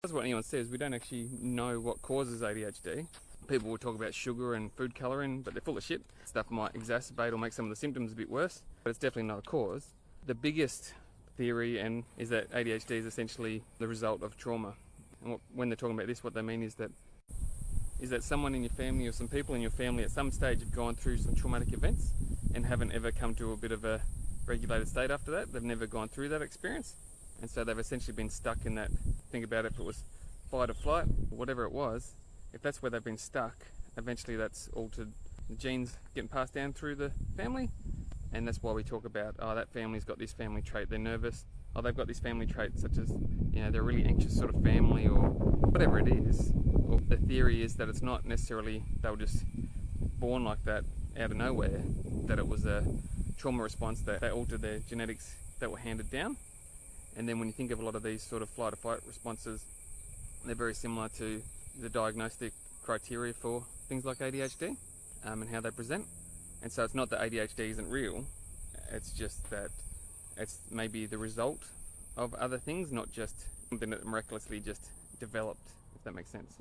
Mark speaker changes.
Speaker 1: That's what anyone says. We don't actually know what causes ADHD. People will talk about sugar and food colouring, but they're full of shit. Stuff might exacerbate or make some of the symptoms a bit worse, but it's definitely not a cause. The biggest theory is that ADHD is essentially the result of trauma. And when they're talking about this, what they mean is that someone in your family or some people in your family at some stage have gone through some traumatic events and haven't ever come to a bit of a regulated state after that. They've never gone through that experience. And so they've essentially been stuck in that. Think about it, if it was fight or flight, whatever it was, if that's where they've been stuck, eventually that's altered the genes getting passed down through the family. And that's why we talk about, oh, that family's got this family trait, they're nervous. Oh, they've got this family trait such as, they're a really anxious sort of family, or whatever it is. Or the theory is that it's not necessarily they were just born like that out of nowhere, that it was a trauma response that they altered their genetics that were handed down. And then when you think of a lot of these sort of flight or fight responses, they're very similar to the diagnostic criteria for things like ADHD and how they present. And so it's not that ADHD isn't real, it's just that it's maybe the result of other things, not just something that miraculously just developed, if that makes sense.